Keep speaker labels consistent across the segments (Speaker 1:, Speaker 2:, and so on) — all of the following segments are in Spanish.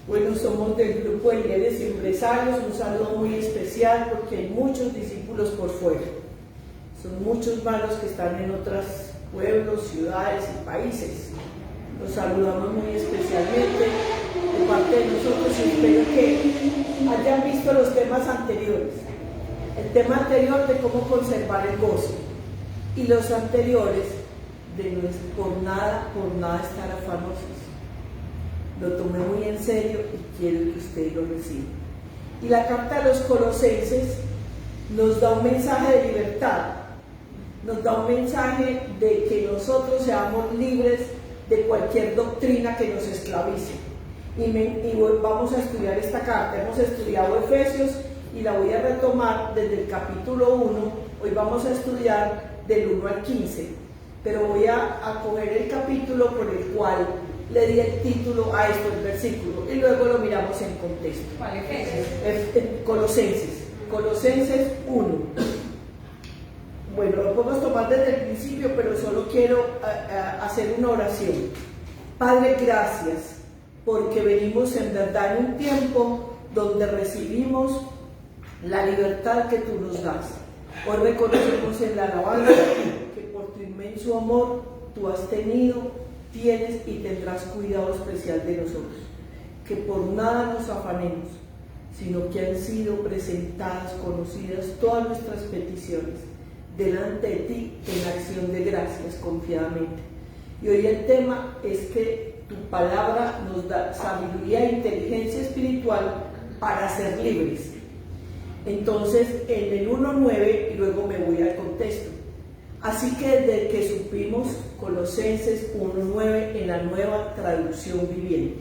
Speaker 1: Bueno, somos del grupo de líderes y empresarios, un saludo muy especial porque hay muchos discípulos por fuera. Son muchos más los que están en otros pueblos, ciudades y países. Los saludamos muy especialmente de parte de nosotros y espero que hayan visto los temas anteriores. El tema anterior de cómo conservar el gozo y los anteriores de no por nada estar afanosos. Lo tomé muy en serio y quiero que ustedes lo reciban. Y la carta de los Colosenses nos da un mensaje de libertad, nos da un mensaje de que nosotros seamos libres de cualquier doctrina que nos esclavice. Vamos a estudiar esta carta. Hemos estudiado Efesios y la voy a retomar desde el capítulo 1. Hoy vamos a estudiar del 1 al 15, pero voy a coger el capítulo por el cual le di el título a esto, el versículo, y luego lo miramos en contexto.
Speaker 2: ¿Cuál Efesios?
Speaker 1: Colosenses 1. Bueno, lo podemos tomar desde el principio, pero solo quiero hacer una oración. Padre, gracias, porque venimos en verdad en un tiempo donde recibimos la libertad que tú nos das. Hoy reconocemos en la alabanza que por tu inmenso amor tú has tenido, tienes y tendrás cuidado especial de nosotros. Que por nada nos afanemos, sino que han sido presentadas, conocidas todas nuestras peticiones delante de ti en acción de gracias confiadamente. Y hoy el tema es que tu palabra nos da sabiduría e inteligencia espiritual para ser libres. Entonces, en el 1.9, y luego me voy al contexto. Así que desde que supimos, Colosenses 1.9 en la Nueva Traducción Viviente.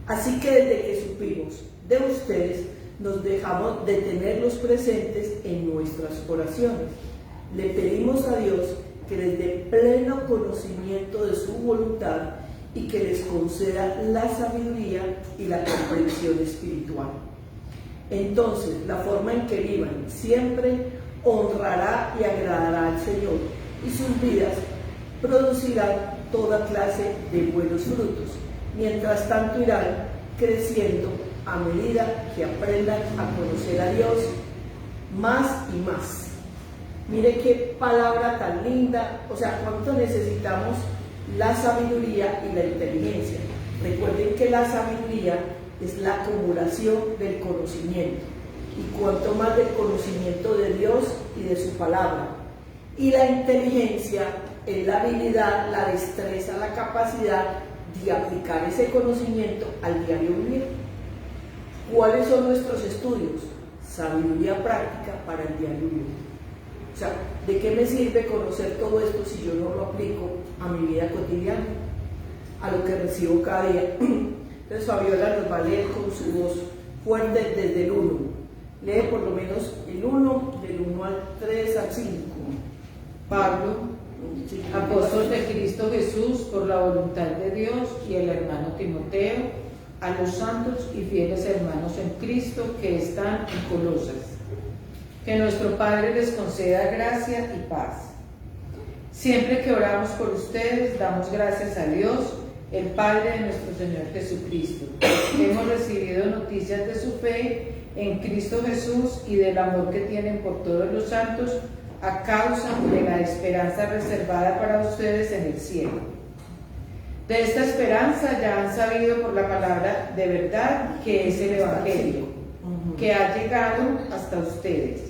Speaker 1: Así que desde que supimos de ustedes, nos dejamos de tenerlos presentes en nuestras oraciones. Le pedimos a Dios que les dé pleno conocimiento de su voluntad y que les conceda la sabiduría y la comprensión espiritual. Entonces, la forma en que vivan siempre honrará y agradará al Señor, y sus vidas producirán toda clase de buenos frutos. Mientras tanto irán creciendo a medida que aprendan a conocer a Dios más y más. Mire qué palabra tan linda. O sea, cuánto necesitamos la sabiduría y la inteligencia. Recuerden que la sabiduría es la acumulación del conocimiento, y cuanto más del conocimiento de Dios y de su palabra. Y la inteligencia es la habilidad, la destreza, la capacidad de aplicar ese conocimiento al diario vivir. ¿Cuáles son nuestros estudios? Sabiduría práctica para el diario vivir. O sea, ¿de qué me sirve conocer todo esto si yo no lo aplico a mi vida cotidiana, a lo que recibo cada día? Entonces Fabiola nos va a leer con su voz fuerte desde el 1. Lee por lo menos el 1, del 1 al 3 al 5.
Speaker 2: Pablo, apóstol de Cristo Jesús, por la voluntad de Dios, y el hermano Timoteo, a los santos y fieles hermanos en Cristo que están en Colosas. Que nuestro Padre les conceda gracia y paz. Siempre que oramos por ustedes, damos gracias a Dios, el Padre de nuestro Señor Jesucristo. Hemos recibido noticias de su fe en Cristo Jesús y del amor que tienen por todos los santos a causa de la esperanza reservada para ustedes en el cielo. De esta esperanza ya han sabido por la palabra de verdad que es el Evangelio, que ha llegado hasta ustedes.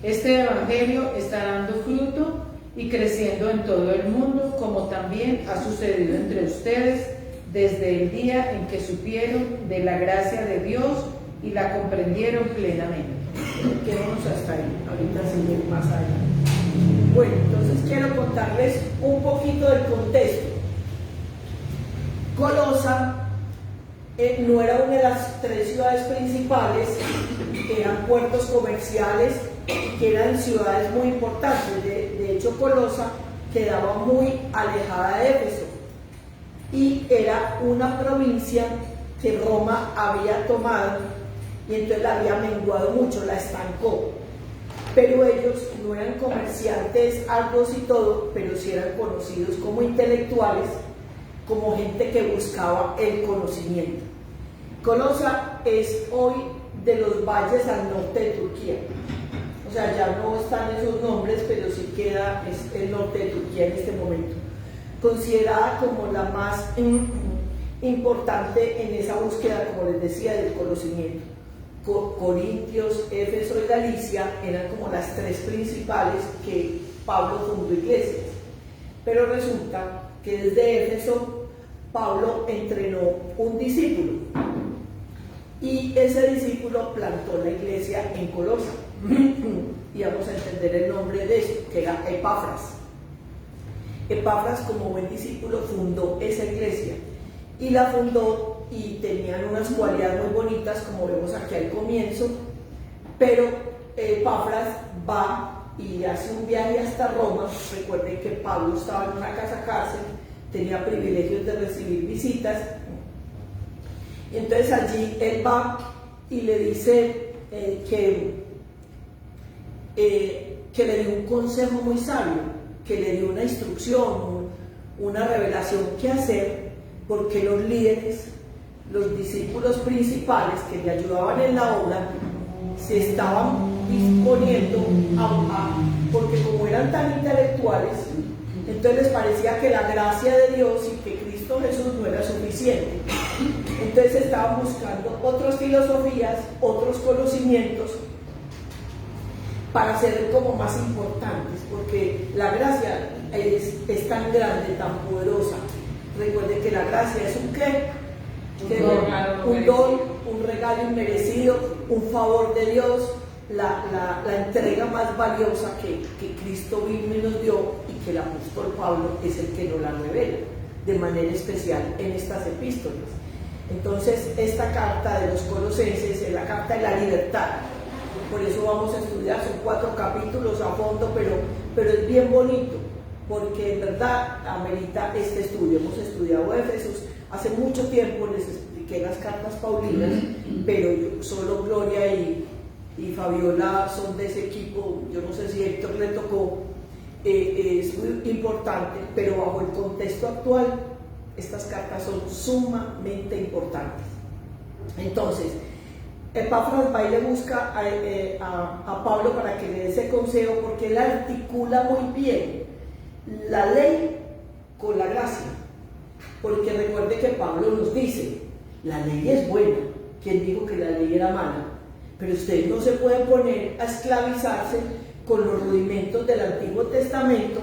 Speaker 2: Este Evangelio está dando fruto y creciendo en todo el mundo, como también ha sucedido entre ustedes desde el día en que supieron de la gracia de Dios y la comprendieron plenamente.
Speaker 1: Quedémonos hasta ahí, ahorita seguimos más allá. Bueno, entonces quiero contarles un poquito del contexto. Colosa no era una de las 3 ciudades principales, que eran puertos comerciales, que eran ciudades muy importantes. De hecho, Colosa quedaba muy alejada de Éfeso y era una provincia que Roma había tomado, y entonces la había menguado mucho, la estancó. Pero ellos no eran comerciantes altos y todo, pero sí eran conocidos como intelectuales, como gente que buscaba el conocimiento. Colosa es hoy de los valles al norte de Turquía. O sea, ya no están esos nombres, pero sí queda es el norte de Turquía en este momento. Considerada como la más importante en esa búsqueda, como les decía, del conocimiento. Corintios, Éfeso y Galicia eran como las tres principales que Pablo fundó iglesias. Pero resulta que desde Éfeso Pablo entrenó un discípulo y ese discípulo plantó la iglesia en Colosa. Y vamos a entender el nombre de eso, que era Epafras. Epafras, como buen discípulo, fundó esa iglesia y la fundó y tenían unas cualidades muy bonitas, como vemos aquí al comienzo, pero Epafras va y hace un viaje hasta Roma. Recuerden que Pablo estaba en una casa cárcel, tenía privilegios de recibir visitas, y entonces allí él va y le dice que le dio un consejo muy sabio, que le dio una instrucción, una revelación qué hacer, porque los líderes, los discípulos principales que le ayudaban en la obra, se estaban disponiendo porque como eran tan intelectuales, entonces les parecía que la gracia de Dios y que Cristo Jesús no era suficiente. Entonces estaban buscando otras filosofías, otros conocimientos para ser como más importantes, porque la gracia es tan grande, tan poderosa. Recuerden que la gracia es un qué, un don, un regalo inmerecido, un favor de Dios, la entrega más valiosa que Cristo vino y nos dio, y que el apóstol Pablo es el que nos la revela de manera especial en estas epístolas. Entonces, esta carta de los Colosenses es la carta de la libertad. Por eso vamos a estudiar, son 4 capítulos a fondo, pero es bien bonito, porque en verdad amerita este estudio. Hemos estudiado Éfesos, hace mucho tiempo les expliqué las cartas paulinas, pero solo Gloria y Fabiola son de ese equipo. Yo no sé si Héctor le tocó, es muy importante, pero bajo el contexto actual, estas cartas son sumamente importantes. Entonces, Epafras va y le busca a Pablo para que le dé ese consejo, porque él articula muy bien la ley con la gracia. Porque recuerde que Pablo nos dice, la ley es buena. ¿Quién dijo que la ley era mala? Pero ustedes no se pueden poner a esclavizarse con los rudimentos del Antiguo Testamento,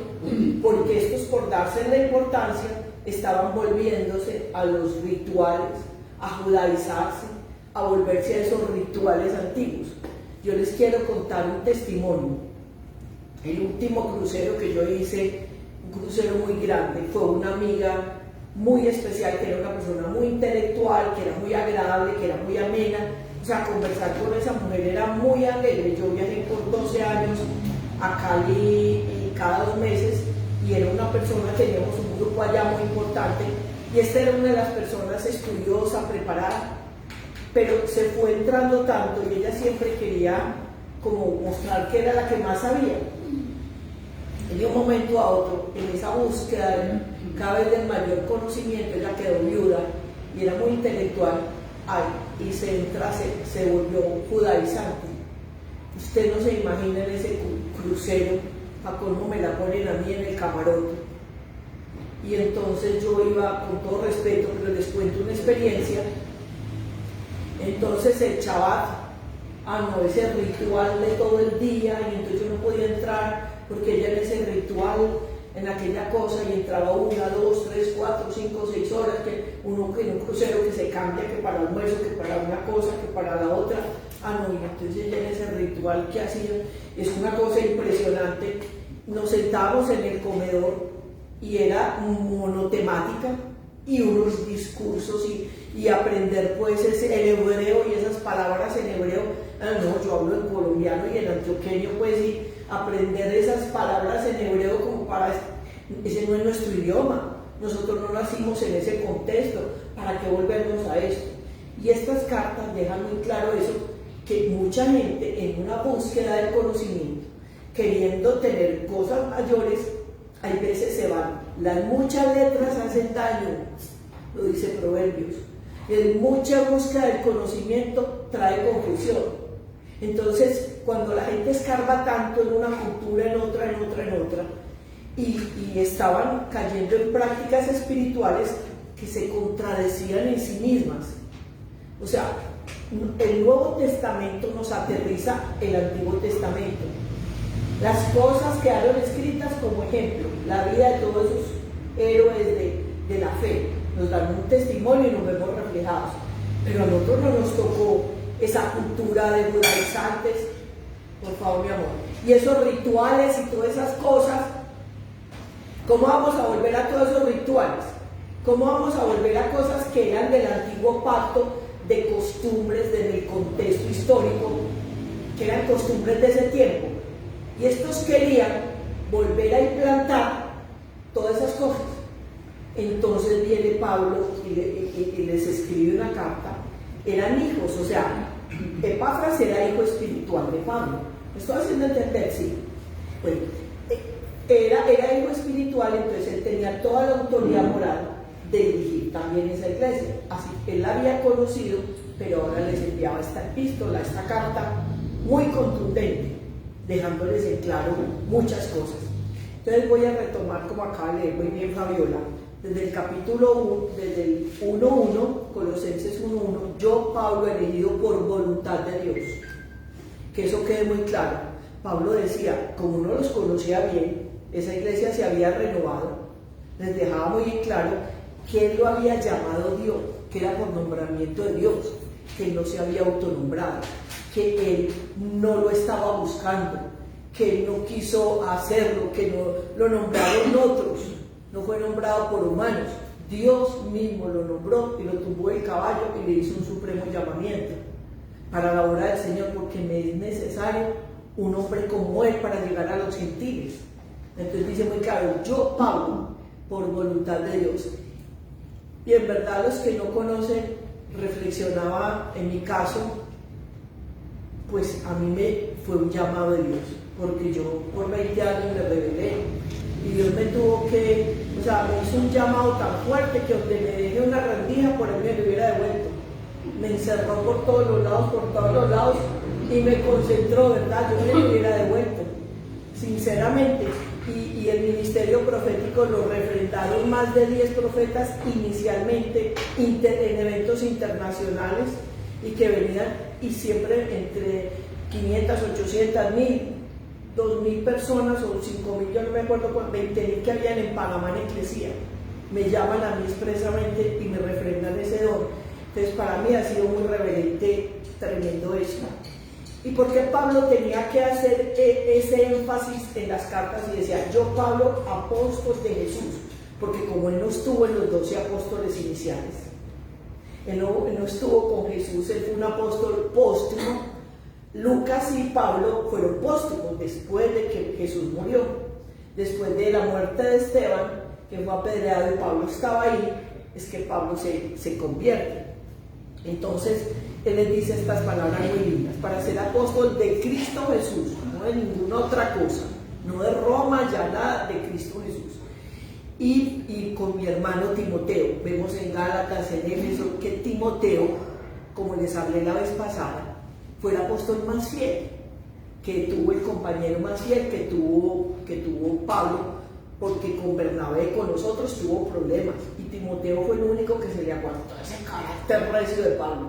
Speaker 1: porque estos, por darse la importancia, estaban volviéndose a los rituales, a judaizarse, a volverse a esos rituales antiguos. Yo les quiero contar un testimonio. El último crucero que yo hice, un crucero muy grande, fue una amiga muy especial, que era una persona muy intelectual, que era muy agradable, que era muy amena. O sea, conversar con esa mujer era muy alegre. Yo viajé por 12 años a Cali y cada 2 meses, y era una persona, teníamos un grupo allá muy importante, y esta era una de las personas estudiosa, preparada, pero se fue entrando tanto y ella siempre quería como mostrar que era la que más sabía. Y de un momento a otro, en esa búsqueda cada vez del mayor conocimiento, ella quedó viuda y era muy intelectual, y se volvió judaizante. Usted no se imagina en ese crucero, a cómo me la ponen a mí en el camarote. Y entonces yo iba, con todo respeto, pero les cuento una experiencia. Entonces el Shabbat, no, ese ritual de todo el día, y entonces yo no podía entrar porque ella en ese ritual, en aquella cosa, y entraba 1, 2, 3, 4, 5, 6 horas, que uno en un crucero que se cambia, que para almuerzo, que para una cosa, que para la otra. No, y entonces ella en ese ritual que hacía, es una cosa impresionante. Nos sentábamos en el comedor y era monotemática, y unos discursos y aprender pues el hebreo y esas palabras en hebreo. No, yo hablo en colombiano y en antioqueño, pues, y aprender esas palabras en hebreo, como para, ese no es nuestro idioma, nosotros no nacimos en ese contexto, ¿para qué volvernos a esto? Y estas cartas dejan muy claro eso, que mucha gente en una búsqueda del conocimiento, queriendo tener cosas mayores, hay veces se van. Las muchas letras hacen daño, lo dice Proverbios. mucha búsqueda del conocimiento trae confusión. Entonces, cuando la gente escarba tanto en una cultura, en otra, y estaban cayendo en prácticas espirituales que se contradecían en sí mismas. O sea, el Nuevo Testamento nos aterriza el Antiguo Testamento. Las cosas quedaron escritas como ejemplo, la vida de todos esos héroes de la fe. Nos dan un testimonio y nos vemos reflejados. Pero a nosotros no nos tocó esa cultura de judaizantes, por favor, mi amor. Y esos rituales y todas esas cosas, ¿cómo vamos a volver a todos esos rituales? ¿Cómo vamos a volver a cosas que eran del antiguo pacto, de costumbres, del contexto histórico, que eran costumbres de ese tiempo? Y estos querían volver a implantar todas esas cosas. Entonces viene Pablo y les escribe una carta. Eran hijos, o sea, Epafras era hijo espiritual de Pablo. ¿Me estoy haciendo entender? Sí. Bueno, era hijo espiritual, entonces él tenía toda la autoridad moral de dirigir también esa iglesia. Así que él la había conocido, pero ahora les enviaba esta epístola, esta carta muy contundente, dejándoles en claro muchas cosas. Entonces voy a retomar, como acaba de leer muy bien Fabiola, desde el capítulo 1, desde el 1.1, Colosenses 1.1, yo, Pablo, elegido por voluntad de Dios. Que eso quede muy claro. Pablo decía, como no los conocía bien, esa iglesia se había renovado, les dejaba muy en claro que él lo había llamado Dios, que era por nombramiento de Dios, que él no se había autonombrado, que él no lo estaba buscando, que él no quiso hacerlo, que no lo nombraron otros, no fue nombrado por humanos. Dios mismo lo nombró y lo tumbó del caballo y le hizo un supremo llamamiento para la obra del Señor, porque me es necesario un hombre como él para llegar a los gentiles. Entonces dice muy claro, yo, Pablo, por voluntad de Dios. Y en verdad los que no conocen, reflexionaba en mi caso, pues a mí me fue un llamado de Dios, porque yo por 20 años me rebelé y Dios me tuvo que, o sea, me hizo un llamado tan fuerte que donde me dejé una rendija, por él me hubiera devuelto. Me encerró por todos los lados y me concentró, ¿verdad? Yo me hubiera devuelto, sinceramente. Y el ministerio profético lo refrendaron más de 10 profetas inicialmente en eventos internacionales y que venían, y siempre entre 500, 800, 1000, 2000 personas o 5000, yo no me acuerdo, por 20.000 que habían en Panamá en Eclesia. Me llaman a mí expresamente y me refrendan ese don. Entonces para mí ha sido muy reverente, tremendo eso. ¿Y por qué Pablo tenía que hacer ese énfasis en las cartas y decía, yo Pablo, apóstol de Jesús? Porque como él no estuvo en los 12 apóstoles iniciales, él no estuvo con Jesús, él fue un apóstol póstumo. Lucas y Pablo fueron póstumos después de que Jesús murió, después de la muerte de Esteban, que fue apedreado y Pablo estaba ahí, es que Pablo se convierte. Entonces él les dice estas palabras muy lindas: para ser apóstol de Cristo Jesús, no de ninguna otra cosa, no de Roma, ya nada, de Cristo Jesús. Y con mi hermano Timoteo, vemos en Gálatas, en Éfeso, que Timoteo, como les hablé la vez pasada, fue el apóstol más fiel, que tuvo el compañero más fiel que tuvo Pablo, porque con Bernabé, con nosotros, tuvo problemas, y Timoteo fue el único que se le aguantó ese carácter recio de Pablo,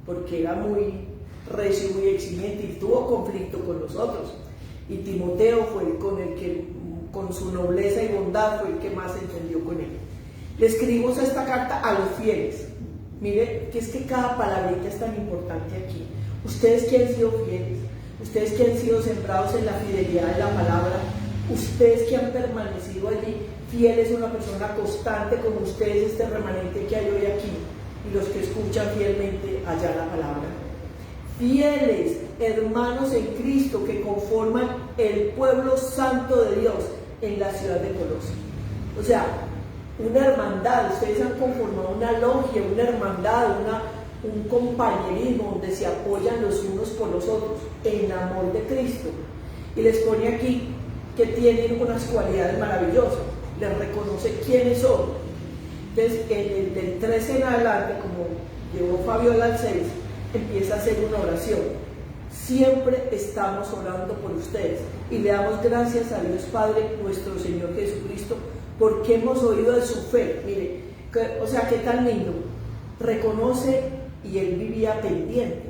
Speaker 1: porque era muy recio, muy exigente, y tuvo conflicto con nosotros, y Timoteo fue con el que, con su nobleza y bondad, fue el que más se entendió con él. Le escribimos esta carta a los fieles. Mire que es que cada palabrita es tan importante aquí. Ustedes que han sido fieles, ustedes que han sido sembrados en la fidelidad de la palabra, ustedes que han permanecido allí, fieles, una persona constante como ustedes, este remanente que hay hoy aquí, y los que escuchan fielmente allá la palabra. Fieles hermanos en Cristo que conforman el pueblo santo de Dios en la ciudad de Colosas. O sea, una hermandad, ustedes han conformado una logia, una hermandad, un compañerismo donde se apoyan los unos por los otros en amor de Cristo. Y les pone aquí que tienen unas cualidades maravillosas, les reconoce quiénes son. Entonces, del 13 en adelante, como llevó Fabiola al 6, empieza a hacer una oración. Siempre estamos orando por ustedes y le damos gracias a Dios Padre, nuestro Señor Jesucristo, porque hemos oído de su fe. Mire, o sea, qué tan lindo. Reconoce, y él vivía pendiente.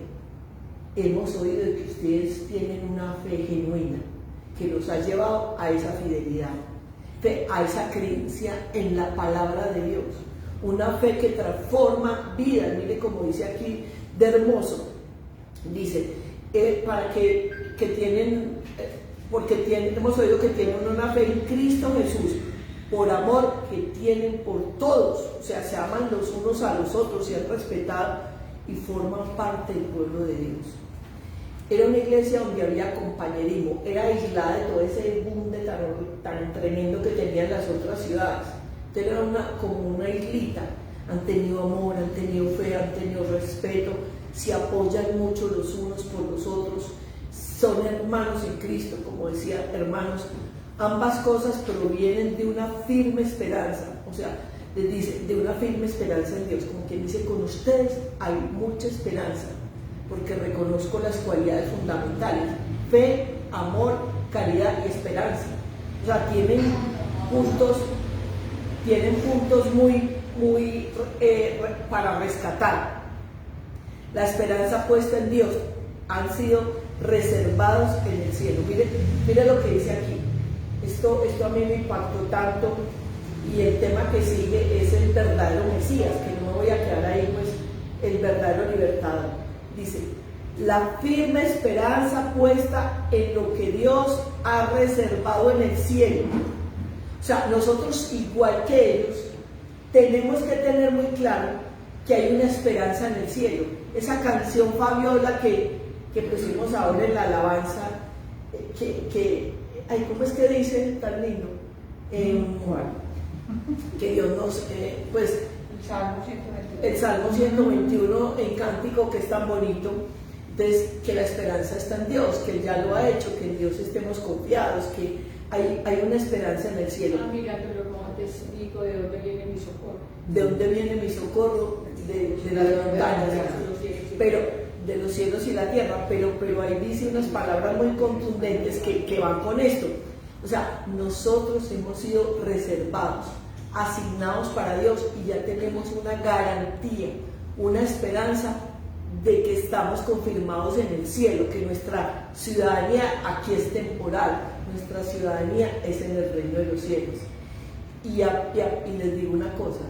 Speaker 1: Hemos oído de que ustedes tienen una fe genuina que los ha llevado a esa fidelidad, a esa creencia en la palabra de Dios, una fe que transforma vidas. Mire como dice aquí de hermoso, dice, para que tienen, hemos oído que tienen una fe en Cristo Jesús, por amor que tienen por todos, o sea, se aman los unos a los otros, se han respetado y forman parte del pueblo de Dios. Era una iglesia donde había compañerismo, era aislada de todo ese boom de tan tremendo que tenían las otras ciudades. Entonces era como una islita. Han tenido amor, han tenido fe, han tenido respeto, se apoyan mucho los unos por los otros, son hermanos en Cristo, como decía, hermanos. Ambas cosas provienen de una firme esperanza, o sea, les dice, de una firme esperanza en Dios, como quien dice, con ustedes hay mucha esperanza, porque reconozco las cualidades fundamentales: fe, amor, caridad y esperanza. O sea, tienen puntos muy para rescatar. La esperanza puesta en Dios, han sido reservados en el cielo. Mire lo que dice aquí. Esto a mí me impactó tanto, y el tema que sigue es el verdadero Mesías, que no me voy a quedar ahí, pues el verdadero libertador. Dice, la firme esperanza puesta en lo que Dios ha reservado en el cielo. O sea, nosotros, igual que ellos, tenemos que tener muy claro que hay una esperanza en el cielo. Esa canción, Fabiola, que pusimos ahora en la alabanza, ay, ¿cómo es que dice? Tan lindo. Que Dios nos, pues, el Salmo 121 en cántico, que es tan bonito. Entonces, que la esperanza está en Dios, que Él ya lo ha hecho, que en Dios estemos confiados, que hay una esperanza en el cielo.
Speaker 3: Mira, pero como te digo, ¿de dónde viene mi socorro?
Speaker 1: ¿De dónde viene mi socorro? De las montañas, pero de los cielos y la tierra, pero ahí dice unas palabras muy contundentes que van con esto. O sea, nosotros hemos sido reservados, asignados para Dios, y ya tenemos una garantía, una esperanza de que estamos confirmados en el cielo, que nuestra ciudadanía aquí es temporal, nuestra ciudadanía es en el reino de los cielos. Y les digo una cosa,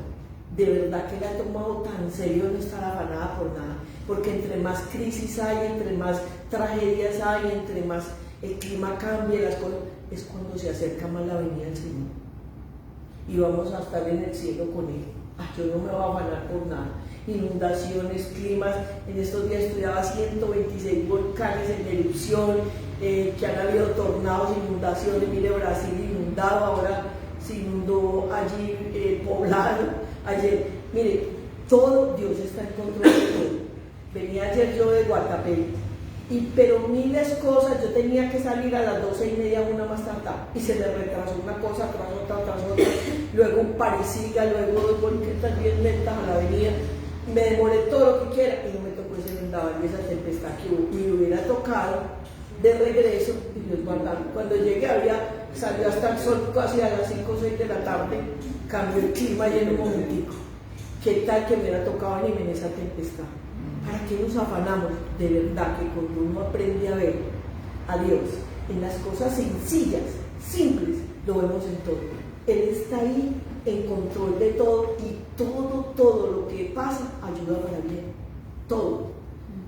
Speaker 1: de verdad que la he tomado tan serio no estar afanada por nada, porque entre más crisis hay, entre más tragedias hay, entre más el clima cambia, las cosas, es cuando se acerca más la venida del Señor y vamos a estar en el cielo con Él. Yo no me voy a afanar por nada. Inundaciones, climas, en estos días estudiaba 126 volcanes en erupción, que han habido tornados, inundaciones. Mire, Brasil inundado, ahora se inundó allí poblado, ayer, mire, todo, Dios está en control de todo. Venía ayer yo de Guatapé, pero miles de cosas, yo tenía que salir a las 12:30, una más tardar, y se me retrasó una cosa tras otra, luego un parisiga, luego porque también lenta a la avenida, me demoré todo lo que quiera, y no me tocó ese vendaval y esa tempestad que hubo. Me hubiera tocado de regreso y los guardaron. Cuando llegué salió hasta el sol casi a las 5 o 6 de la tarde, cambió el clima y en un momentico. ¿Qué tal que me hubiera tocado venir en esa tempestad? ¿Para qué nos afanamos? De verdad que cuando uno aprende a ver a Dios en las cosas sencillas, simples, lo vemos en todo. Él está ahí en control de todo, y todo lo que pasa ayuda para bien. Todo.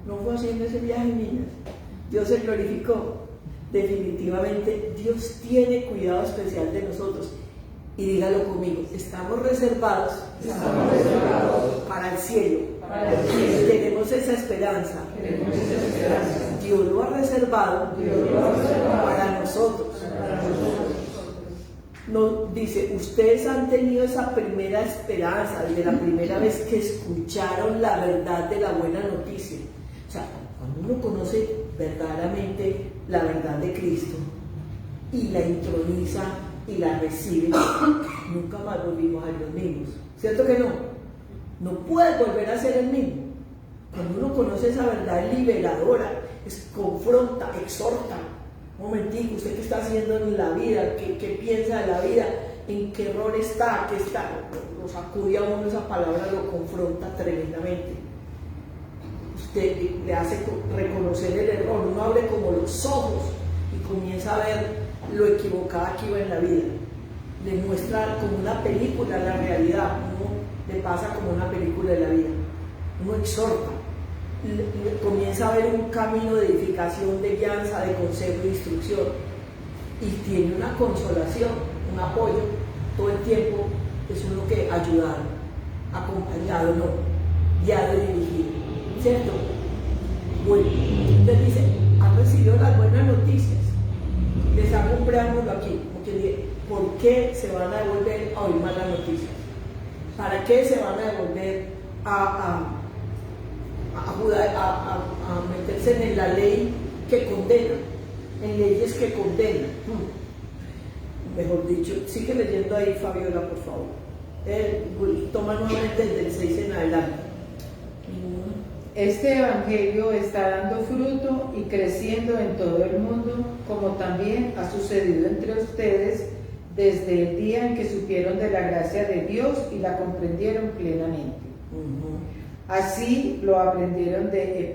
Speaker 1: No fue haciendo ese viaje, niñas. Dios se glorificó. Definitivamente Dios tiene cuidado especial de nosotros. Y dígalo conmigo, estamos reservados para el cielo. Tenemos esa esperanza. Dios lo ha reservado para nosotros. Nos dice, ustedes han tenido esa primera esperanza de la primera vez que escucharon la verdad de la buena noticia. O sea, cuando uno conoce verdaderamente la verdad de Cristo y la introniza y la recibe, nunca más volvimos a los mismos. ¿cierto que no? No puedes volver a ser el mismo. Cuando uno conoce esa verdad, es liberadora, confronta, exhorta. Un momentico, ¿usted qué está haciendo en la vida? ¿Qué piensa de la vida? ¿En qué error está? ¿Qué está? Lo sacude a uno esa palabra, lo confronta tremendamente. Usted le hace reconocer el error, uno abre como los ojos y comienza a ver lo equivocada que iba en la vida. Le muestra como una película la realidad, uno le pasa como una película de la vida. Uno exhorta, comienza a ver un camino de edificación, de guianza, de consejo y de instrucción, y tiene una consolación, un apoyo todo el tiempo. Es uno que ayudado, acompañado, no, guiado y dirigido, ¿cierto? Bueno, entonces dice, han recibido las buenas noticias. Les hago un preámbulo aquí, porque dice, ¿por qué se van a devolver a oír malas noticias? ¿Para qué se van a devolver a meterse en la ley que condena, en leyes que condenan? Mejor dicho, sigue leyendo ahí, Fabiola, por favor. Toma nuevamente desde el 6 en adelante.
Speaker 2: Este evangelio está dando fruto y creciendo en todo el mundo, como también ha sucedido entre ustedes desde el día en que supieron de la gracia de Dios y la comprendieron plenamente. Así lo aprendieron de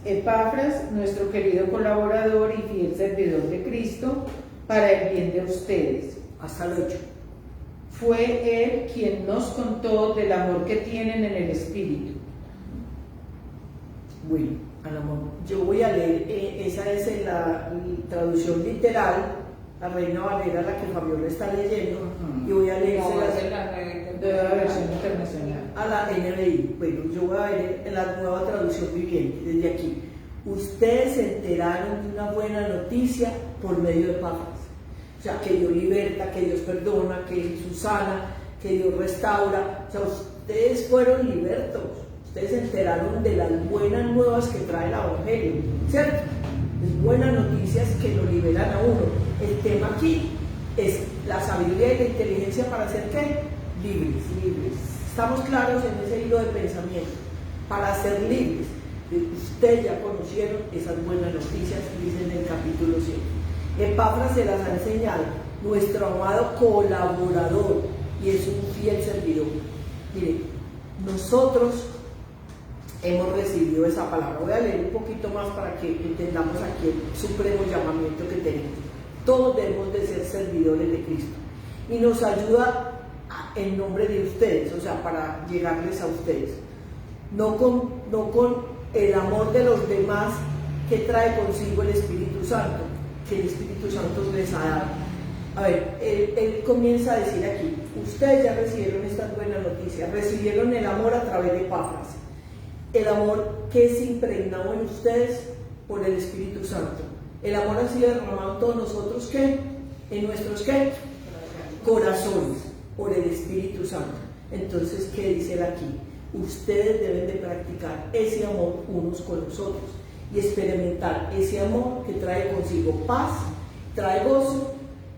Speaker 2: Epafras, nuestro querido colaborador y fiel servidor de Cristo, para el bien de ustedes.
Speaker 1: Hasta el 8.
Speaker 2: Fue él quien nos contó del amor que tienen en el Espíritu.
Speaker 1: Bueno, al amor. Yo voy a leer, esa es en la traducción literal, la Reina Valera, la que Fabiola está leyendo, y voy a leer
Speaker 2: de la versión internacional.
Speaker 1: A la NBI. Bueno, yo voy a leer en la Nueva Traducción Viviente, desde aquí. Ustedes se enteraron de una buena noticia por medio de Epafras. O sea, que Dios liberta, que Dios perdona, que Jesús sana, que Dios restaura. O sea, ustedes fueron libertos. Ustedes se enteraron de las buenas nuevas que trae el Evangelio, ¿cierto? Las buenas noticias que lo liberan a uno. El tema aquí es la sabiduría y la inteligencia para ser ¿qué? Libres. Estamos claros en ese hilo de pensamiento. Para ser libres. Ustedes ya conocieron esas buenas noticias, dice en el capítulo 7. Epafras se las ha enseñado, nuestro amado colaborador, y es un fiel servidor. Miren, nosotros hemos recibido esa palabra. Voy a leer un poquito más para que entendamos aquí el supremo llamamiento que tenemos. Todos debemos de ser servidores de Cristo, y nos ayuda en nombre de ustedes, o sea, para llegarles a ustedes, no con el amor de los demás que trae consigo el Espíritu Santo, que el Espíritu Santo les ha dado. A ver, él comienza a decir aquí, ustedes ya recibieron estas buenas noticias, recibieron el amor a través de Epafras, el amor que es impregnado en ustedes por el Espíritu Santo. El amor ha sido derramado en todos nosotros, ¿qué? En nuestros, ¿qué? Corazones, por el Espíritu Santo. Entonces, ¿qué dice él aquí? Ustedes deben de practicar ese amor unos con los otros y experimentar ese amor que trae consigo paz, trae gozo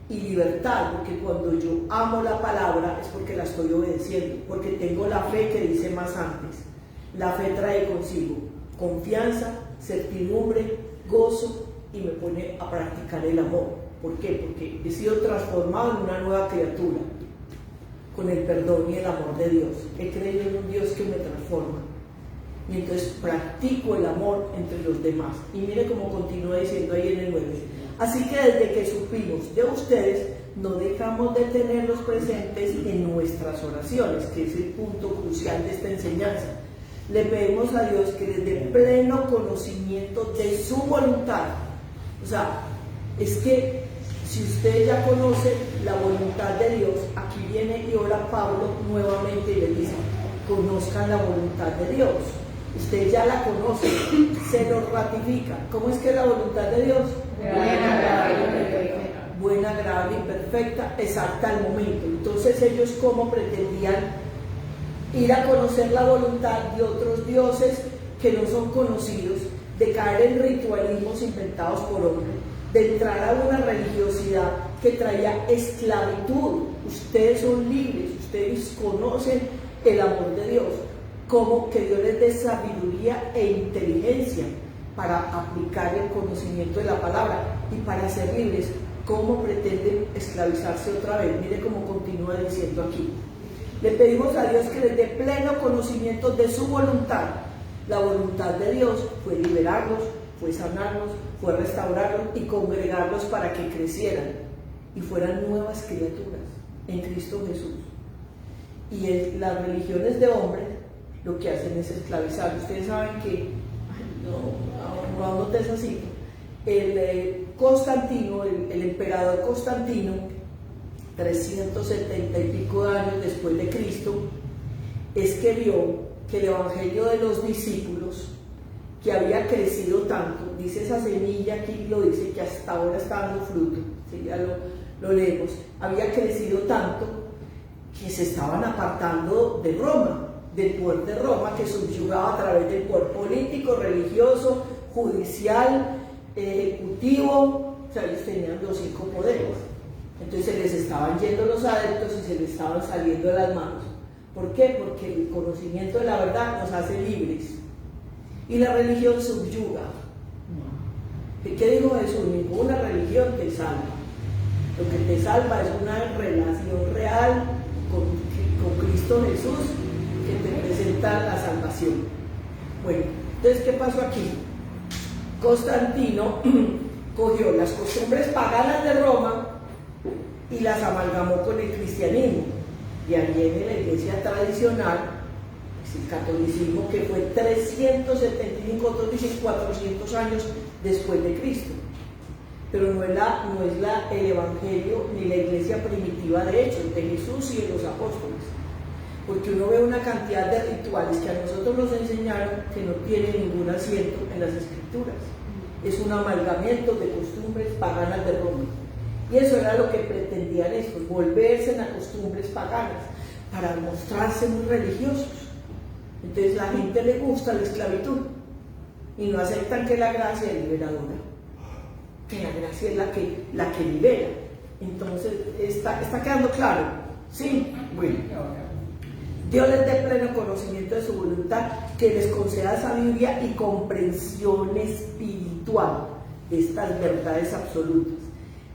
Speaker 1: y libertad, porque cuando yo amo la palabra es porque la estoy obedeciendo, porque tengo la fe que dice más antes. La fe trae consigo confianza, certidumbre, gozo, y me pone a practicar el amor. ¿Por qué? Porque he sido transformado en una nueva criatura, con el perdón y el amor de Dios. He creído en un Dios que me transforma, y entonces practico el amor entre los demás. Y mire cómo continúa diciendo ahí en el 9. Así que desde que supimos de ustedes, no dejamos de tenerlos presentes en nuestras oraciones, que es el punto crucial de esta enseñanza. Le pedimos a Dios que les dé pleno conocimiento de su voluntad. O sea, es que si usted ya conoce la voluntad de Dios, aquí viene y ora Pablo nuevamente y le dice, conozcan la voluntad de Dios. Usted ya la conoce, se lo ratifica. ¿Cómo es que es la voluntad de Dios?
Speaker 2: Buena, agradable y perfecta.
Speaker 1: Buena, agradable y perfecta, exacta al momento. Entonces ellos, ¿cómo pretendían ir a conocer la voluntad de otros dioses que no son conocidos, de caer en ritualismos inventados por hombres, de entrar a una religiosidad que traía esclavitud. Ustedes son libres, ustedes conocen el amor de Dios, como que Dios les dé sabiduría e inteligencia para aplicar el conocimiento de la palabra y para ser libres. ¿Cómo pretenden esclavizarse otra vez? Mire cómo continúa diciendo aquí. Le pedimos a Dios que les dé pleno conocimiento de su voluntad. La voluntad de Dios fue liberarlos, fue sanarlos, fue restaurarlos y congregarlos para que crecieran y fueran nuevas criaturas en Cristo Jesús. Y las religiones de hombres lo que hacen es esclavizar. Ustedes saben que, no anotes así, Constantino, el emperador Constantino, 370 y pico de años después de Cristo, es que vio que el evangelio de los discípulos, que había crecido tanto, dice esa semilla, aquí lo dice, que hasta ahora está dando fruto, ¿sí? Ya lo leemos, había crecido tanto que se estaban apartando de Roma, del poder de Roma, que subyugaba a través del poder político, religioso, judicial, ejecutivo. O sea, ellos tenían los 5 poderes. Entonces se les estaban yendo los adeptos y se les estaban saliendo de las manos. ¿Por qué? Porque el conocimiento de la verdad nos hace libres y la religión subyuga. ¿Qué dijo Jesús? Ninguna religión te salva. Lo que te salva es una relación real con Cristo Jesús, que te presenta la salvación. Bueno, entonces, ¿qué pasó aquí? Constantino cogió las costumbres paganas de Roma y las amalgamó con el cristianismo. Y allí en la iglesia tradicional, es el catolicismo, que fue 375, otros dicen 400 años después de Cristo. Pero no es el evangelio ni la iglesia primitiva de Hechos, de Jesús y de los apóstoles. Porque uno ve una cantidad de rituales que a nosotros nos enseñaron que no tienen ningún asiento en las escrituras. Es un amalgamiento de costumbres paganas de Roma. Y eso era lo que pretendían estos, volverse a costumbres paganas para mostrarse muy religiosos. Entonces a la gente le gusta la esclavitud y no aceptan que la gracia es liberadora, que la gracia es la que libera. Entonces está quedando claro. Sí, bueno. Dios les dé pleno conocimiento de su voluntad, que les conceda sabiduría y comprensión espiritual de estas verdades absolutas.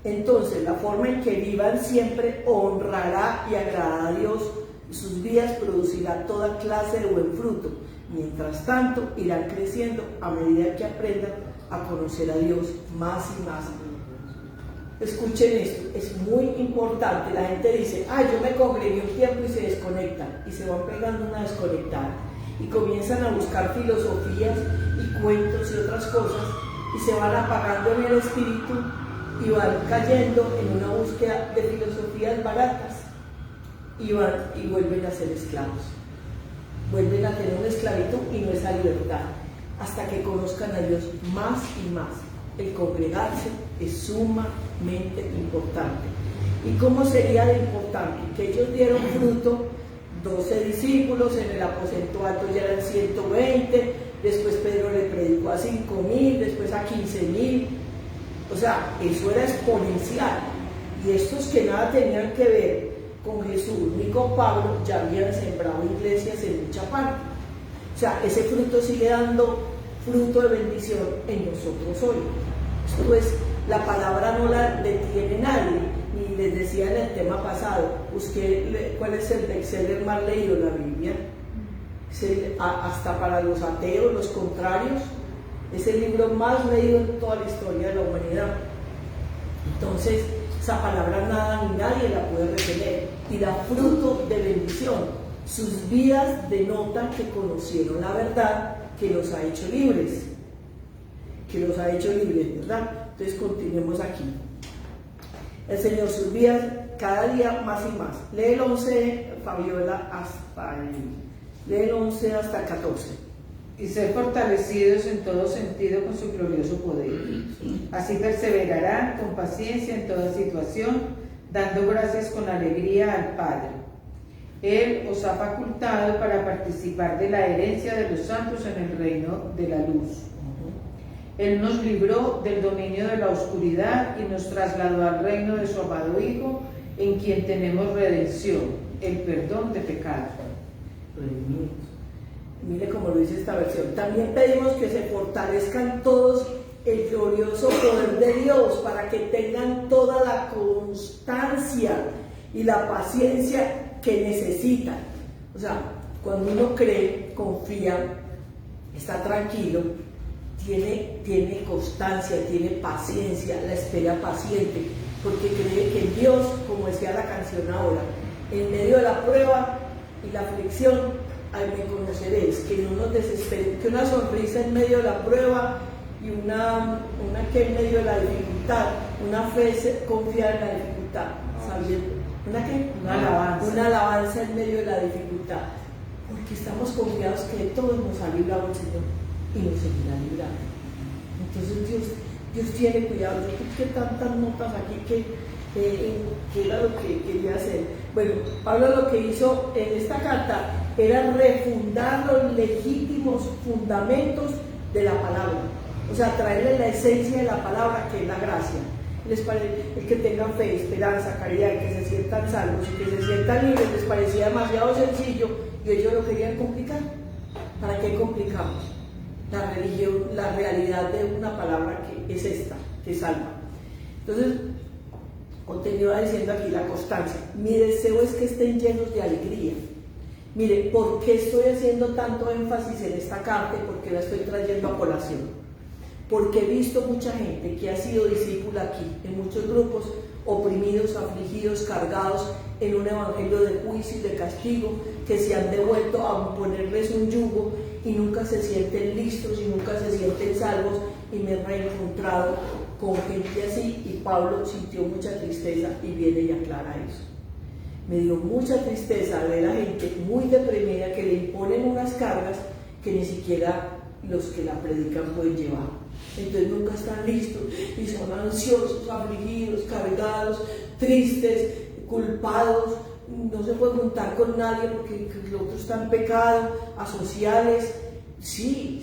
Speaker 1: Entonces, la forma en que vivan siempre honrará y agradará a Dios, y sus vidas producirá toda clase de buen fruto. Mientras tanto, irán creciendo a medida que aprendan a conocer a Dios más y más. Escuchen esto, es muy importante. La gente dice, yo me congregué un tiempo y se desconectan, y se van pegando una desconectada y comienzan a buscar filosofías y cuentos y otras cosas y se van apagando en el espíritu y van cayendo en una búsqueda de filosofías baratas y vuelven a ser esclavos, vuelven a tener una esclavitud y no esa libertad, hasta que conozcan a Dios más y más. El congregarse es sumamente importante. ¿Y cómo sería de importante? Que ellos dieron fruto, 12 discípulos, en el aposento alto ya eran 120, después Pedro le predicó a 5.000, después a 15.000. O sea, eso era exponencial. Y estos que nada tenían que ver con Jesús ni con Pablo ya habían sembrado iglesias en mucha parte. O sea, ese fruto sigue dando fruto de bendición en nosotros hoy. Esto es, la palabra no la detiene nadie. Y les decía en el tema pasado, ¿cuál es el bestseller más leído? La Biblia. Hasta para los ateos, los contrarios, es el libro más leído en toda la historia de la humanidad. Entonces, esa palabra nada ni nadie la puede retener y da fruto de bendición. Sus vidas denotan que conocieron la verdad, que los ha hecho libres, ¿verdad? Entonces continuemos aquí. El Señor, sus vidas cada día más y más. Lee el 11, Fabiola, lee el 11 hasta el 14.
Speaker 2: Y ser fortalecidos en todo sentido con su glorioso poder. Así perseverarán con paciencia en toda situación, dando gracias con alegría al Padre. Él os ha facultado para participar de la herencia de los santos en el reino de la luz. Él nos libró del dominio de la oscuridad y nos trasladó al reino de su amado Hijo, en quien tenemos redención, el perdón de pecados.
Speaker 1: Mire cómo lo dice esta versión. También pedimos que se fortalezcan todos el glorioso poder de Dios para que tengan toda la constancia y la paciencia que necesitan. O sea, cuando uno cree, confía, está tranquilo, tiene constancia, tiene paciencia, la espera paciente, porque cree que Dios, como decía la canción ahora, en medio de la prueba y la aflicción, ahí me conoceréis, que no nos desesperen, que una sonrisa en medio de la prueba y una que en medio de la dificultad, una fe confiada en la dificultad, sabiendo, ¿una qué? Una alabanza en medio de la dificultad, porque estamos confiados que de todo nos ha librado el Señor y nos seguirá librando. Entonces Dios tiene cuidado. Yo puse tantas notas aquí que era lo que quería hacer. Bueno, Pablo lo que hizo en esta carta era refundar los legítimos fundamentos de la palabra, o sea, traerle la esencia de la palabra, que es la gracia. Les el que tengan fe, esperanza, caridad, y que se sientan salvos y que se sientan libres, les parecía demasiado sencillo y ellos lo querían complicar. ¿Para qué complicamos? La religión, la realidad de una palabra que es esta, que salva. Entonces, continúa diciendo aquí la constancia. Mi deseo es que estén llenos de alegría. Mire, ¿por qué estoy haciendo tanto énfasis en esta carta? ¿Por qué la estoy trayendo a colación? Porque he visto mucha gente que ha sido discípula aquí, en muchos grupos, oprimidos, afligidos, cargados en un evangelio de juicio y de castigo, que se han devuelto a ponerles un yugo y nunca se sienten listos y nunca se sienten salvos, y me he reencontrado con gente así, y Pablo sintió mucha tristeza y viene y aclara eso. Me dio mucha tristeza ver a gente muy deprimida que le imponen unas cargas que ni siquiera los que la predican pueden llevar. Entonces nunca están listos y son ansiosos, afligidos, cargados, tristes, culpados, no se puede juntar con nadie porque el otro está en pecado, asociales, sí,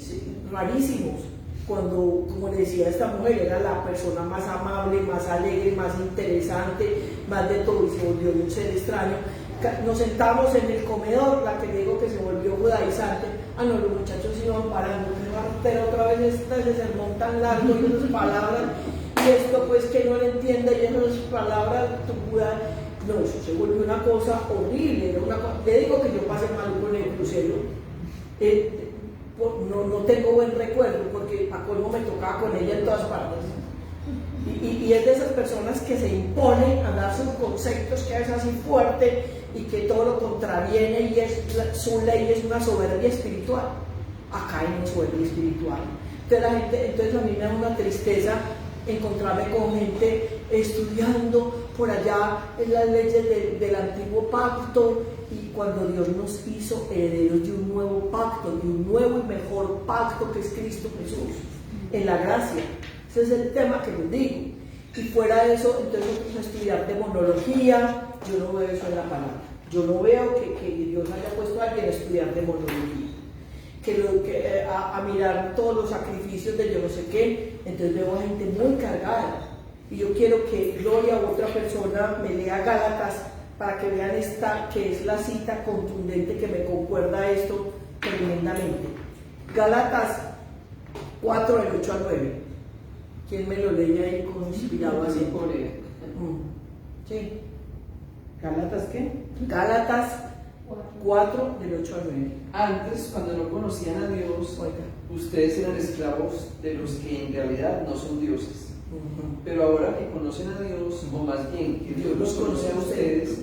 Speaker 1: rarísimos. Cuando, como le decía esta mujer, era la persona más amable, más alegre, más interesante, más de todo, y se volvió un ser extraño. Nos sentamos en el comedor, la que le digo que se volvió judaizante. No, los muchachos iban parando, pero otra vez ese sermón tan largo y esas palabras, y esto pues que no le entiende, y esas palabras, no, eso se volvió una cosa horrible. Era una cosa, le digo que yo pasé mal con el crucero. No tengo buen recuerdo porque a colmo me tocaba con ella en todas partes, y es de esas personas que se imponen a dar sus conceptos, que es así fuerte y que todo lo contraviene, y su ley es una soberbia espiritual. Acá hay una soberbia espiritual. Entonces a mí me da una tristeza encontrarme con gente estudiando por allá en las leyes del antiguo pacto, y cuando Dios nos hizo herederos de un nuevo pacto, de un nuevo y mejor pacto, que es Cristo Jesús, en la gracia. Ese es el tema que les digo. Y fuera de eso, entonces nosotros a estudiar demonología, yo no veo eso en la palabra. Yo no veo que Dios haya puesto a alguien a estudiar demonología, a mirar todos los sacrificios de yo no sé qué. Entonces veo a gente muy cargada, y yo quiero que Gloria u otra persona me lea Gálatas para que vean esta, que es la cita contundente que me concuerda esto tremendamente. Gálatas 4, del 8 al 9. ¿Quién me lo lee ahí como inspirado así? Sí.
Speaker 2: ¿Gálatas qué?
Speaker 1: Gálatas 4, del 8 al 9.
Speaker 4: Antes, cuando no conocían a Dios, ustedes eran esclavos de los que en realidad no son dioses. Pero ahora que conocen a Dios, o más bien que Dios los conoce a ustedes,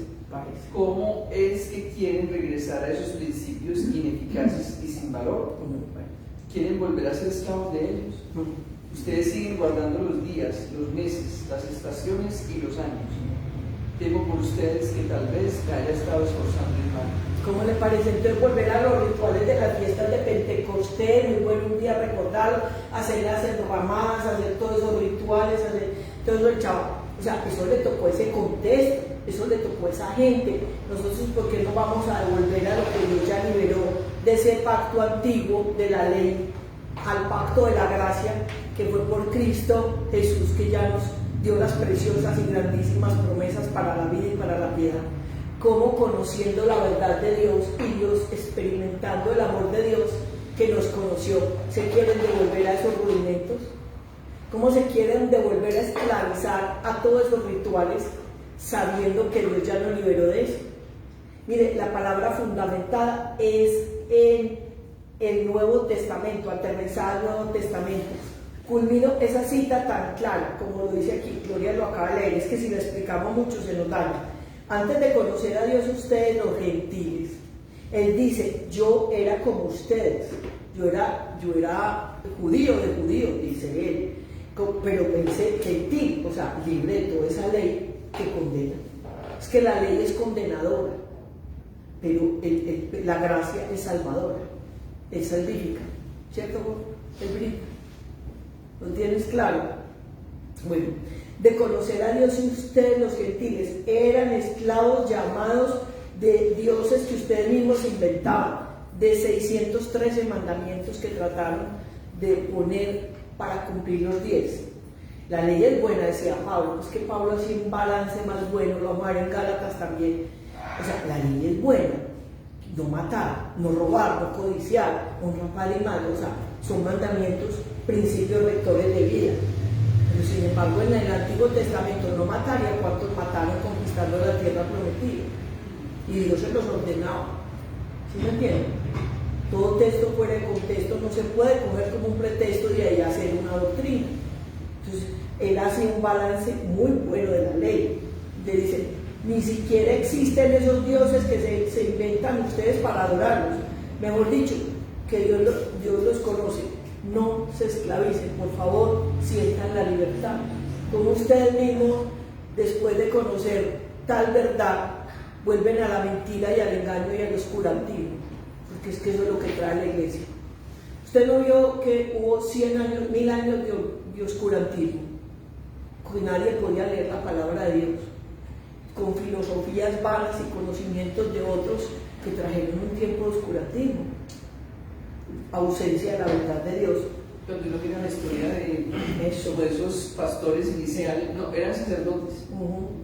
Speaker 4: ¿cómo es que quieren regresar a esos principios ineficaces y sin valor? ¿Quieren volver a ser esclavos de ellos? Ustedes siguen guardando los días, los meses, las estaciones y los años. Temo por ustedes que tal vez me haya estado esforzando en vano.
Speaker 1: ¿Cómo le parece? Entonces volver a los rituales de las fiestas de Pentecostés, muy bueno un día recordarlo, hacer las enramadas, hacer todos esos rituales, hacer todo eso el chavo. O sea, eso le tocó a ese contexto, eso le tocó a esa gente. Nosotros, ¿por qué no vamos a devolver a lo que Dios ya liberó de ese pacto antiguo de la ley al pacto de la gracia que fue por Cristo Jesús, que ya nos dio las preciosas y grandísimas promesas para la vida y para la piedad. Cómo conociendo la verdad de Dios y Dios experimentando el amor de Dios que nos conoció, se quieren devolver a esos rudimentos. Cómo se quieren devolver a esclavizar a todos esos rituales sabiendo que Dios ya nos liberó de eso. Mire, la palabra fundamentada es en el Nuevo Testamento, aterrizada al Nuevo Testamento. Culmino esa cita tan clara, como lo dice aquí, Gloria lo acaba de leer, es que si lo explicamos mucho se nos daña. Antes de conocer a Dios ustedes los gentiles, Él dice, yo era como ustedes, yo era judío de judíos, dice Él, pero pensé gentil, o sea, libre de toda esa ley que condena. Es que la ley es condenadora, pero la gracia es salvadora, es salvífica, ¿cierto? El brillo. ¿Lo tienes claro? Bueno, de conocer a Dios, ustedes los gentiles eran esclavos llamados de dioses que ustedes mismos inventaban, de 613 mandamientos que trataron de poner para cumplir los 10. La ley es buena, decía Pablo, es que Pablo hacía un balance más bueno, lo vamos a ver en Gálatas también. O sea, la ley es buena, no matar, no robar, no codiciar, honrar padre y madre, o sea, son mandamientos, principios rectores de vida. Pero sin embargo, en el Antiguo Testamento no mataría, ¿cuántos mataron conquistando la tierra prometida? Y Dios se los ordenaba. ¿Sí me entienden? Todo texto fuera de contexto no se puede coger como un pretexto y ahí hacer una doctrina. Entonces, él hace un balance muy bueno de la ley. Le dice, ni siquiera existen esos dioses que se inventan ustedes para adorarlos. Mejor dicho, que Dios los conoce. No se esclavicen, por favor, sientan la libertad. Como ustedes mismos, después de conocer tal verdad, vuelven a la mentira y al engaño y al oscurantismo, porque es que eso es lo que trae la iglesia. Usted no vio que hubo 100 años, 1000 años de oscurantismo, que nadie podía leer la palabra de Dios, con filosofías vanas y conocimientos de otros que trajeron un tiempo de oscurantismo, ausencia de la verdad de Dios.
Speaker 4: Cuando uno mira la historia de esos pastores iniciales, no, eran sacerdotes,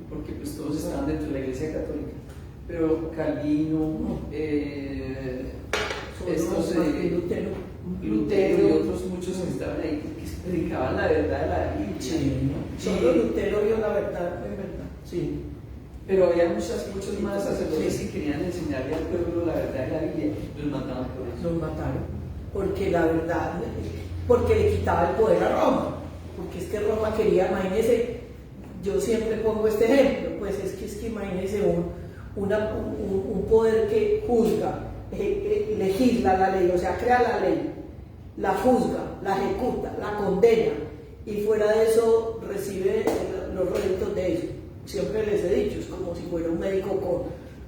Speaker 4: porque pues todos estaban dentro de la iglesia católica, pero Calvino, Lutero y otros muchos que estaban ahí, que predicaban la verdad de la Biblia.
Speaker 1: Sí, solo Lutero vio la verdad, en verdad, sí.
Speaker 4: Pero había muchos más sacerdotes que querían enseñarle al pueblo la verdad de la Biblia, los mataban por eso.
Speaker 1: Los mataron, porque la verdad, porque le quitaba el poder a Roma, porque es que Roma quería, imagínense, yo siempre pongo este ejemplo, pues es que imagínense un poder que juzga, legisla la ley, o sea, crea la ley, la juzga, la ejecuta, la condena, y fuera de eso recibe los réditos de eso. Siempre les he dicho, es como si fuera un médico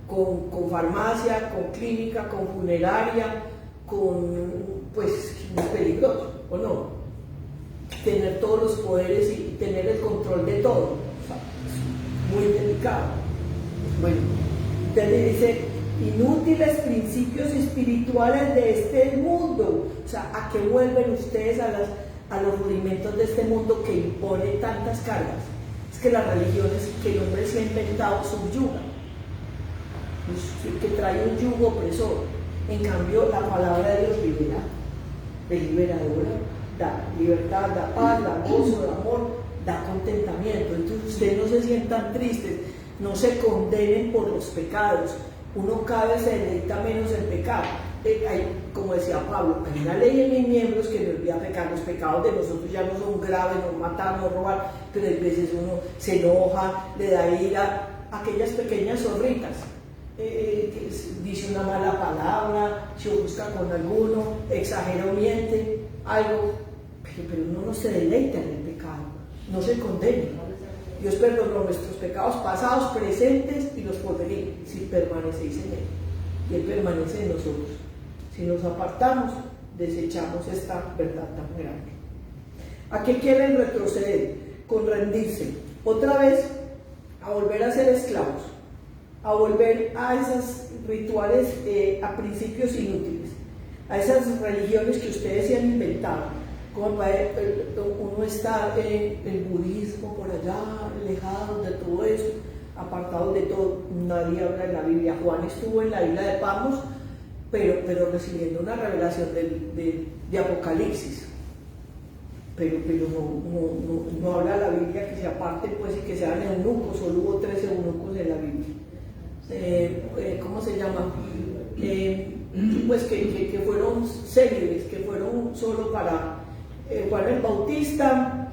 Speaker 1: con farmacia, con clínica, con funeraria, pues muy peligroso, ¿o no? Tener todos los poderes y tener el control de todo, o sea, es muy delicado. Bueno, entonces dice, inútiles principios espirituales de este mundo, o sea, ¿a qué vuelven ustedes a los rudimentos de este mundo que impone tantas cargas? Es que las religiones que el hombre se ha inventado subyugan, que trae un yugo opresor. En cambio, la palabra de Dios libera, es liberadora, da libertad, da paz, da gozo, da amor, da contentamiento. Entonces ustedes no se sientan tristes, no se condenen por los pecados. Uno cada vez se deleita menos en pecado. Como decía Pablo, hay una ley en mis miembros que me olvida pecar. Los pecados de nosotros ya no son graves, no matar, no robar, pero a veces uno se enoja, le da ira, aquellas pequeñas zorritas, que dice una mala palabra, se busca con alguno, exagera o miente, algo, pero uno no se deleita en el pecado, no se condena. Dios perdonó nuestros pecados pasados, presentes y los porvenientes, si permanecéis en Él, y Él permanece en nosotros. Si nos apartamos, desechamos esta verdad tan grande. ¿A qué quieren retroceder? Con rendirse. Otra vez, a volver a ser esclavos, a volver a esos rituales, a principios inútiles. a esas religiones que ustedes se han inventado. Como uno está en el budismo por allá, alejado de todo eso, apartado de todo, nadie habla de la Biblia. Juan estuvo en la isla de Patmos, pero recibiendo una revelación de Apocalipsis. Pero no habla la Biblia que se aparten pues y que sean eunucos. Solo hubo 13 eunucos en la Biblia. ¿Cómo se llama? Pues que fueron célibes, que fueron solo para Juan el Bautista,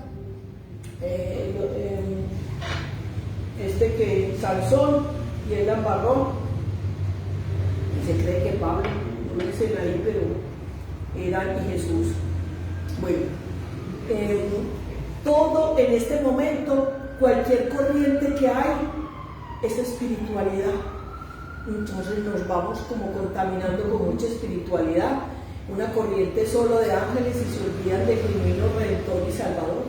Speaker 1: que Sansón y el embarró. Y se cree que Pablo, no lo dicen ahí, pero eran y Jesús. Bueno, todo en este momento, cualquier corriente que hay, es espiritualidad. Entonces nos vamos como contaminando con mucha espiritualidad, una corriente solo de ángeles y se olvidan de Genuino Redentor y Salvador.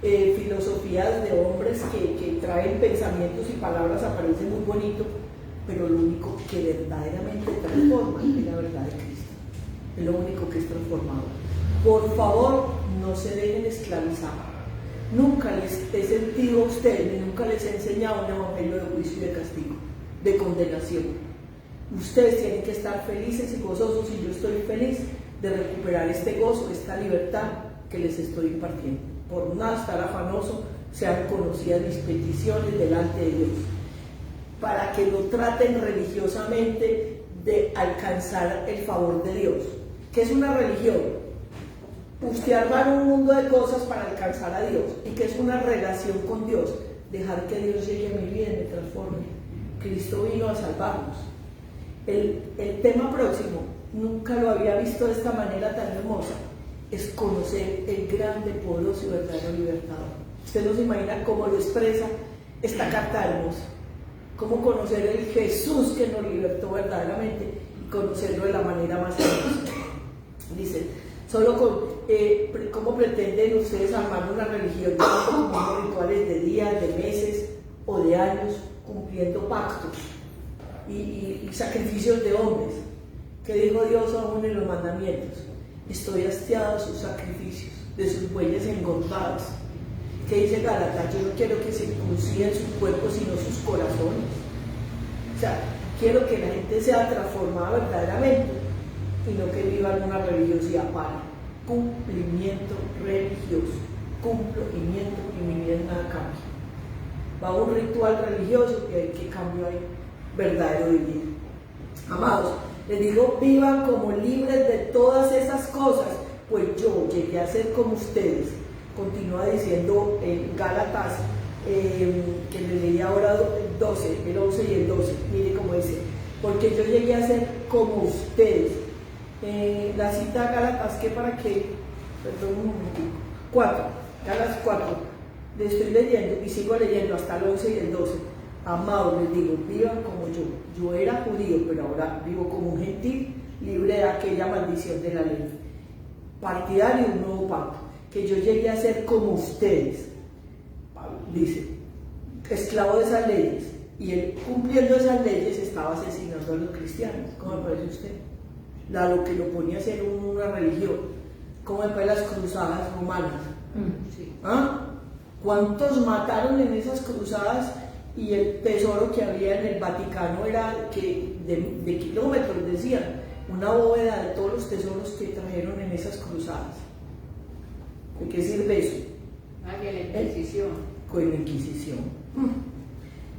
Speaker 1: Filosofías de hombres que traen pensamientos y palabras, aparecen muy bonito, pero lo único que verdaderamente transforma es la verdad de Cristo. Es lo único que es transformado. Por favor, no se dejen esclavizar. Nunca les he sentido a ustedes, ni nunca les he enseñado un evangelio de juicio y de castigo, de condenación. Ustedes tienen que estar felices y gozosos, y yo estoy feliz de recuperar este gozo, esta libertad que les estoy impartiendo. Por nada estar afanoso, sean conocidas mis peticiones delante de Dios, para que lo traten religiosamente de alcanzar el favor de Dios. ¿Qué es una religión? Usted armar un mundo de cosas para alcanzar a Dios. ¿Y qué es una relación con Dios? Dejar que Dios llegue a mi vida y me transforme. Cristo vino a salvarnos. El tema próximo, nunca lo había visto de esta manera tan hermosa, es conocer el grande, poderoso y verdadero libertador. Usted no se imagina cómo lo expresa esta carta hermosa. Cómo conocer el Jesús que nos libertó verdaderamente y conocerlo de la manera más hermosa. Dice, ¿cómo pretenden ustedes armar una religión con unos rituales de días, de meses o de años, cumpliendo pactos y sacrificios de hombres? ¿Qué dijo Dios aún en los mandamientos? Estoy hastiado de sus sacrificios, de sus bueyes engordadas. ¿Qué dice Gálatas? Yo no quiero que circunciden sus cuerpos, sino sus corazones. O sea, quiero que la gente sea transformada verdaderamente y no que vivan una religiosidad para cumplimiento religioso. Cumplo y miento y mi vida nada cambia. Va a un ritual religioso y hay que cambio ahí verdadero de vida. Amados, les digo, vivan como libres de todas esas cosas, pues yo llegué a ser como ustedes. Continúa diciendo en Gálatas, que le leí ahora el 12, el 11 y el 12, mire cómo dice, porque yo llegué a ser como ustedes. La cita Gálatas, que para qué, perdón un momentico, 4, Gálatas 4, le estoy leyendo y sigo leyendo hasta el 11 y el 12. Amados, les digo, vivan como yo. Yo era judío, pero ahora vivo como un gentil, libre de aquella maldición de la ley. Partidario de un nuevo pacto, que yo llegué a ser como ustedes. Pablo dice, esclavo de esas leyes, y él cumpliendo esas leyes estaba asesinando a los cristianos. ¿Cómo me parece usted? Lo que lo ponía a hacer una religión, como después las cruzadas romanas.
Speaker 2: Sí.
Speaker 1: ¿Ah? ¿Cuántos mataron en esas cruzadas? Y el tesoro que había en el Vaticano era que de kilómetros, decían, una bóveda de todos los tesoros que trajeron en esas cruzadas. ¿De qué sirve eso?
Speaker 3: Y la Inquisición.
Speaker 1: Con la Inquisición.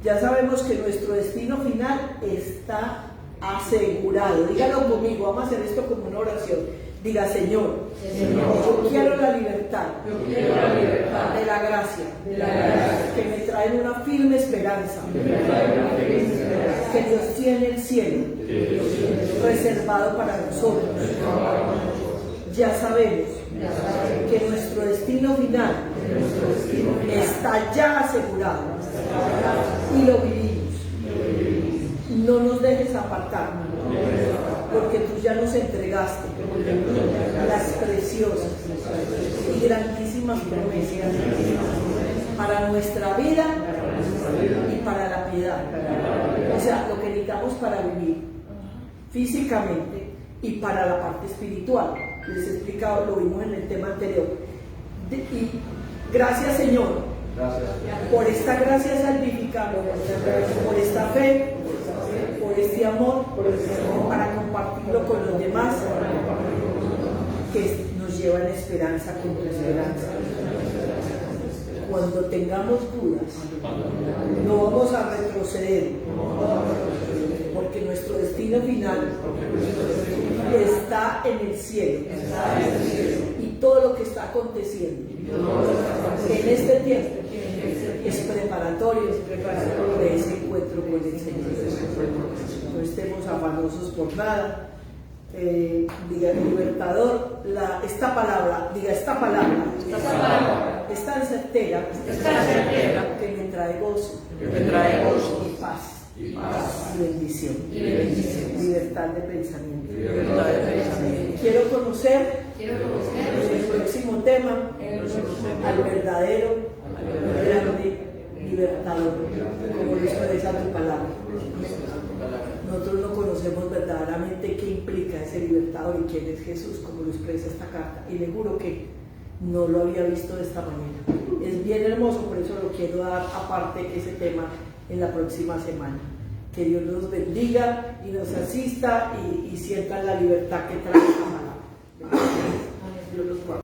Speaker 1: Ya sabemos que nuestro destino final está asegurado. Dígalo conmigo, vamos a hacer esto como una oración. Diga, Señor, yo quiero la libertad, de la gracia, que me trae una firme esperanza, que Dios tiene el cielo reservado para nosotros. Ya sabemos que nuestro destino final está ya asegurado y lo vivimos. No nos dejes apartarnos, porque tú ya nos entregaste las preciosas y grandísimas promesas para nuestra vida y para la piedad. O sea, lo que necesitamos para vivir físicamente, y para la parte espiritual. Les he explicado, lo vimos en el tema anterior. Y gracias, Señor, por esta gracia salvificada, por esta fe, por este amor, para compartirlo con los demás, que nos lleva en esperanza contra esperanza. Cuando tengamos dudas, no vamos a retroceder, porque nuestro destino final está en el cielo, y todo lo que está aconteciendo en este tiempo es preparatorio de ese encuentro con el Señor. No estemos afanosos por nada. Diga libertador, esta palabra es tan certera que me trae gozo, y paz, y bendición, libertad de pensamiento. Quiero conocer el próximo tema, al verdadero grande libertador, como lo expresa tu palabra. Nosotros no conocemos verdaderamente qué implica ese libertador y quién es Jesús, como lo expresa esta carta, y le juro que no lo había visto de esta manera. Es bien hermoso, por eso lo quiero dar aparte ese tema en la próxima semana. Que Dios los bendiga y nos asista y sientan la libertad que trae esta palabra. Dios los guarde.